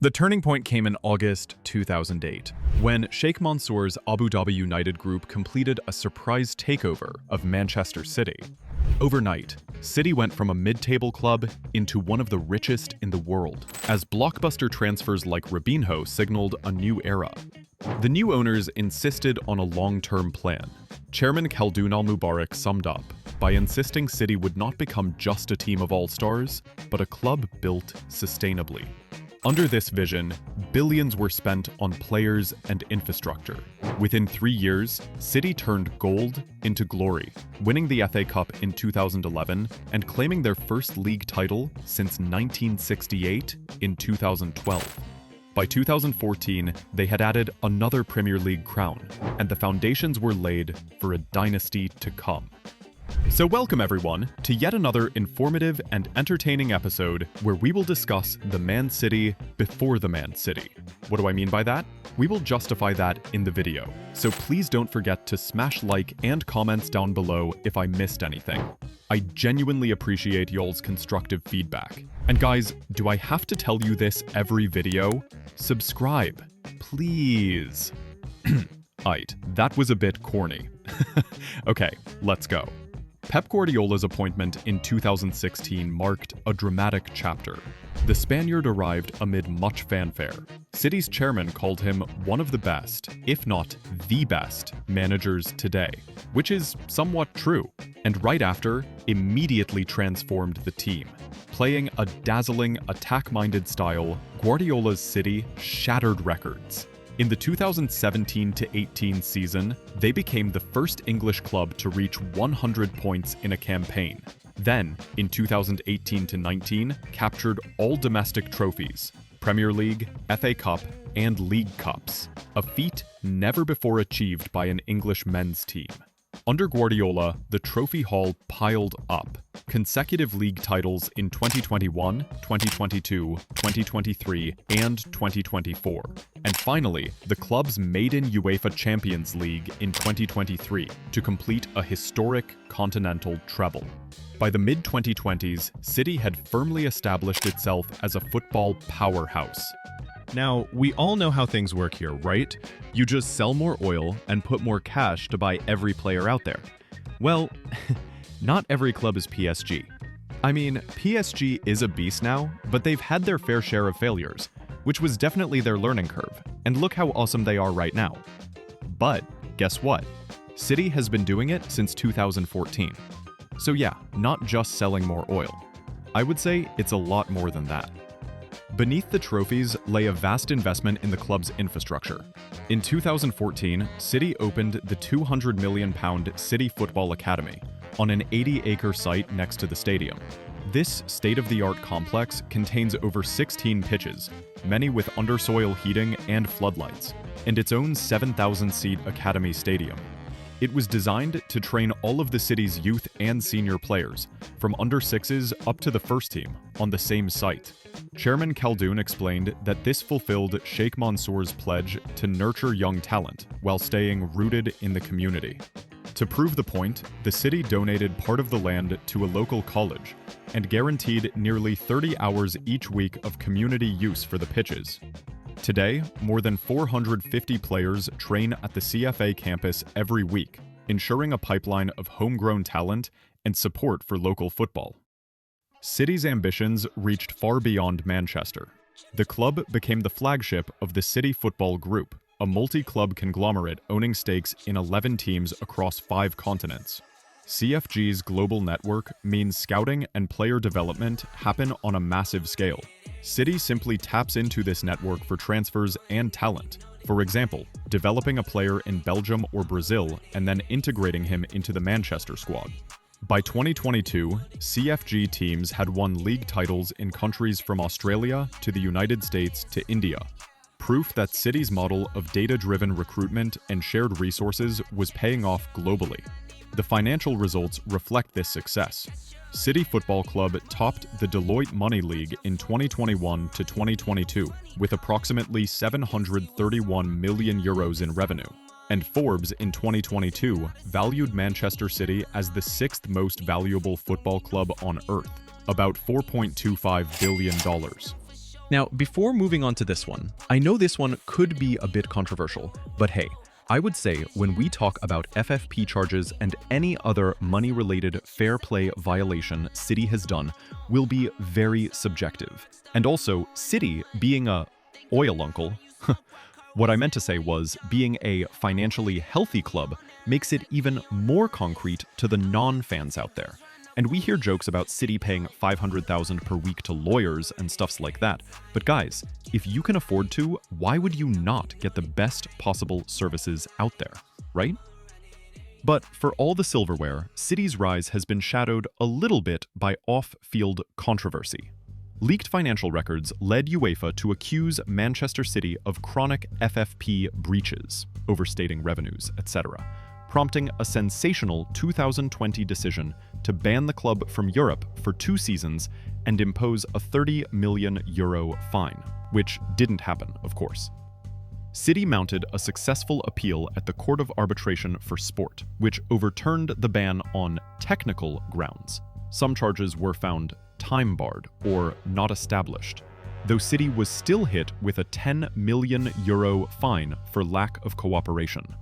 The turning point came in August 2008, when Sheikh Mansour's Abu Dhabi United Group completed a surprise takeover of Manchester City. Overnight, City went from a mid-table club into one of the richest in the world, as blockbuster transfers like Robinho signaled a new era. The new owners insisted on a long-term plan. Chairman Khaldoon Al-Mubarak summed up by insisting City would not become just a team of all-stars, but a club built sustainably. Under this vision, billions were spent on players and infrastructure. Within 3 years, City turned gold into glory, winning the FA Cup in 2011 and claiming their first league title since 1968 in 2012. By 2014, they had added another Premier League crown, and the foundations were laid for a dynasty to come. So welcome everyone to yet another informative and entertaining episode where we will discuss the Man City before the Man City. What do I mean by that? We will justify that in the video, so please don't forget to smash like and comments down below if I missed anything. I genuinely appreciate y'all's constructive feedback. And guys, do I have to tell you this every video? Subscribe, please. Aight, that was a bit corny. Okay, let's go. Pep Guardiola's appointment in 2016 marked a dramatic chapter. The Spaniard arrived amid much fanfare. City's chairman called him one of the best, if not the best, managers today, which is somewhat true, and right after, immediately transformed the team. Playing a dazzling, attack-minded style, Guardiola's City shattered records. In the 2017-18 season, they became the first English club to reach 100 points in a campaign. Then, in 2018-19, captured all domestic trophies, Premier League, FA Cup, and League Cups, a feat never before achieved by an English men's team. Under Guardiola, the trophy haul piled up. Consecutive league titles in 2021, 2022, 2023, and 2024. And finally, the club's maiden UEFA Champions League in 2023 to complete a historic continental treble. By the mid-2020s, City had firmly established itself as a football powerhouse. Now, we all know how things work here, right? You just sell more oil and put more cash to buy every player out there. Well, not every club is PSG. I mean, PSG is a beast now, but they've had their fair share of failures, which was definitely their learning curve, and look how awesome they are right now. But guess what? City has been doing it since 2014. So yeah, not just selling more oil. I would say it's a lot more than that. Beneath the trophies lay a vast investment in the club's infrastructure. In 2014, City opened the £200 million City Football Academy on an 80-acre site next to the stadium. This state-of-the-art complex contains over 16 pitches, many with undersoil heating and floodlights, and its own 7,000-seat academy stadium. It was designed to train all of the city's youth and senior players, from under-6s up to the first team, on the same site. Chairman Khaldoon explained that this fulfilled Sheikh Mansour's pledge to nurture young talent while staying rooted in the community. To prove the point, the city donated part of the land to a local college and guaranteed nearly 30 hours each week of community use for the pitches. Today, more than 450 players train at the CFA campus every week, ensuring a pipeline of homegrown talent and support for local football. City's ambitions reached far beyond Manchester. The club became the flagship of the City Football Group, a multi-club conglomerate owning stakes in 11 teams across 5 continents. CFG's global network means scouting and player development happen on a massive scale. City simply taps into this network for transfers and talent. For example, developing a player in Belgium or Brazil and then integrating him into the Manchester squad. By 2022, CFG teams had won league titles in countries from Australia to the United States to India. Proof that City's model of data-driven recruitment and shared resources was paying off globally. The financial results reflect this success. City Football Club topped the Deloitte Money League in 2021 to 2022 with approximately €731 million in revenue. And Forbes in 2022 valued Manchester City as the 6th most valuable football club on earth, about $4.25 billion. Now, before moving on to this one, I know this one could be a bit controversial, but hey, I would say when we talk about FFP charges and any other money-related fair play violation City has done will be very subjective. And also, City being a oil uncle, what I meant to say was being a financially healthy club makes it even more concrete to the non-fans out there. And we hear jokes about City paying $500,000 per week to lawyers and stuffs like that. But guys, if you can afford to, why would you not get the best possible services out there, right? But for all the silverware, City's rise has been shadowed a little bit by off-field controversy. Leaked financial records led UEFA to accuse Manchester City of chronic FFP breaches, overstating revenues, etc., prompting a sensational 2020 decision to ban the club from Europe for 2 seasons and impose a €30 million fine, which didn't happen, of course. City mounted a successful appeal at the Court of Arbitration for Sport, which overturned the ban on technical grounds. Some charges were found time-barred or not established, though City was still hit with a €10 million fine for lack of cooperation.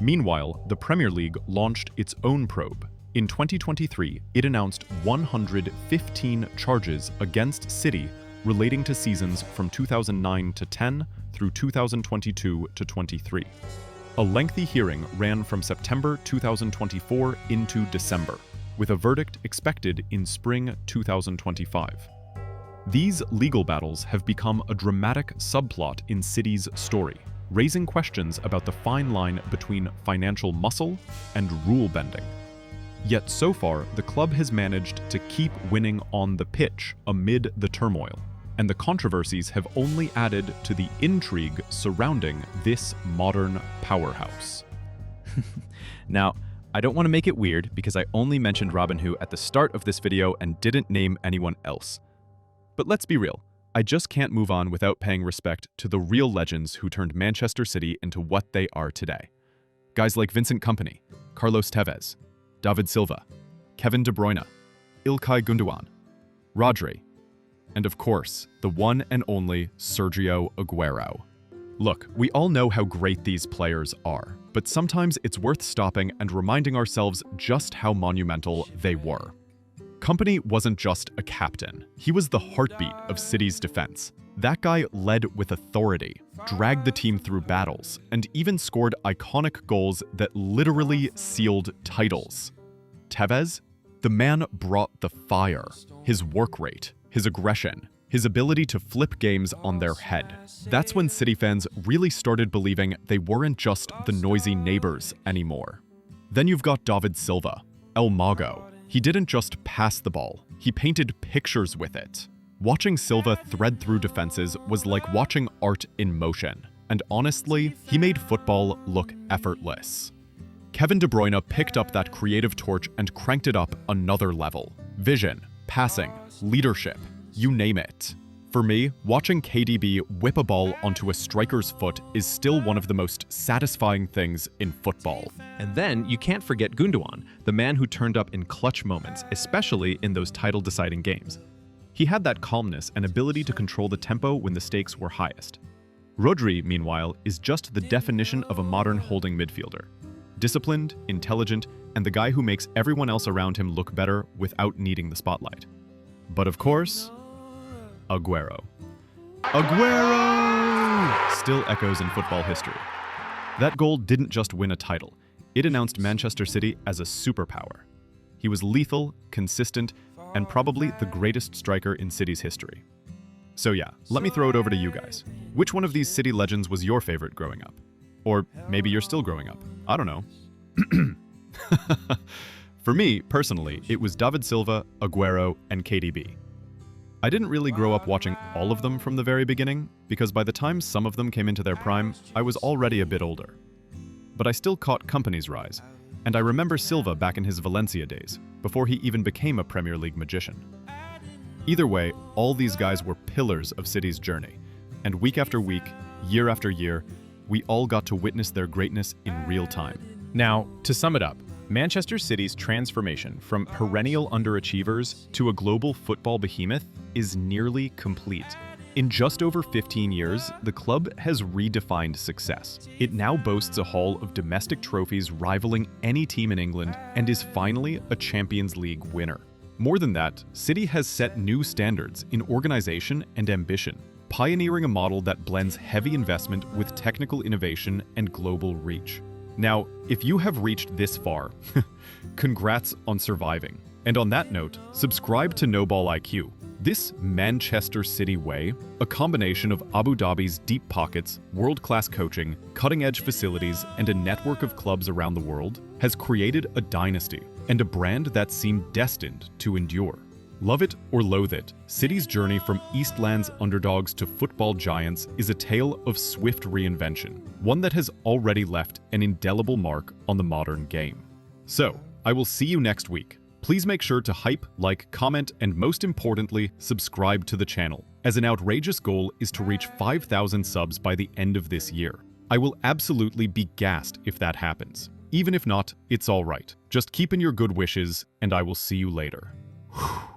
Meanwhile, the Premier League launched its own probe. In 2023, it announced 115 charges against City relating to seasons from 2009 to 10 through 2022 to 23. A lengthy hearing ran from September 2024 into December, with a verdict expected in spring 2025. These legal battles have become a dramatic subplot in City's story, raising questions about the fine line between financial muscle and rule bending. Yet so far, the club has managed to keep winning on the pitch amid the turmoil, and the controversies have only added to the intrigue surrounding this modern powerhouse. Now, I don't want to make it weird because I only mentioned Robinho at the start of this video and didn't name anyone else. But let's be real. I just can't move on without paying respect to the real legends who turned Manchester City into what they are today. Guys like Vincent Kompany, Carlos Tevez, David Silva, Kevin De Bruyne, Ilkay Gundogan, Rodri, and of course, the one and only Sergio Aguero. Look, we all know how great these players are, but sometimes it's worth stopping and reminding ourselves just how monumental they were. Kompany wasn't just a captain. He was the heartbeat of City's defense. That guy led with authority, dragged the team through battles, and even scored iconic goals that literally sealed titles. Tevez? The man brought the fire, his work rate, his aggression, his ability to flip games on their head. That's when City fans really started believing they weren't just the noisy neighbors anymore. Then you've got David Silva, El Mago. He didn't just pass the ball, he painted pictures with it. Watching Silva thread through defenses was like watching art in motion, and honestly, he made football look effortless. Kevin De Bruyne picked up that creative torch and cranked it up another level. Vision, passing, leadership, you name it. For me, watching KDB whip a ball onto a striker's foot is still one of the most satisfying things in football. And then you can't forget Gundogan, the man who turned up in clutch moments, especially in those title-deciding games. He had that calmness and ability to control the tempo when the stakes were highest. Rodri, meanwhile, is just the definition of a modern holding midfielder. Disciplined, intelligent, and the guy who makes everyone else around him look better without needing the spotlight. But of course, Aguero. Aguero! Still echoes in football history. That goal didn't just win a title, it announced Manchester City as a superpower. He was lethal, consistent, and probably the greatest striker in City's history. So yeah, let me throw it over to you guys. Which one of these City legends was your favorite growing up? Or maybe you're still growing up. I don't know. For me, personally, it was David Silva, Aguero, and KDB. I didn't really grow up watching all of them from the very beginning, because by the time some of them came into their prime, I was already a bit older. But I still caught Kompany's rise, and I remember Silva back in his Valencia days, before he even became a Premier League magician. Either way, all these guys were pillars of City's journey, and week after week, year after year, we all got to witness their greatness in real time. Now, to sum it up, Manchester City's transformation from perennial underachievers to a global football behemoth is nearly complete. In just over 15 years, the club has redefined success. It now boasts a haul of domestic trophies rivaling any team in England and is finally a Champions League winner. More than that, City has set new standards in organization and ambition, pioneering a model that blends heavy investment with technical innovation and global reach. Now, if you have reached this far, congrats on surviving. And on that note, subscribe to Noball IQ. This Manchester City way, a combination of Abu Dhabi's deep pockets, world-class coaching, cutting-edge facilities, and a network of clubs around the world, has created a dynasty and a brand that seemed destined to endure. Love it or loathe it, City's journey from Eastland's underdogs to football giants is a tale of swift reinvention, one that has already left an indelible mark on the modern game. So, I will see you next week. Please make sure to hype, like, comment, and most importantly, subscribe to the channel, as an outrageous goal is to reach 5,000 subs by the end of this year. I will absolutely be gassed if that happens. Even if not, it's alright. Just keep in your good wishes, and I will see you later. Whew.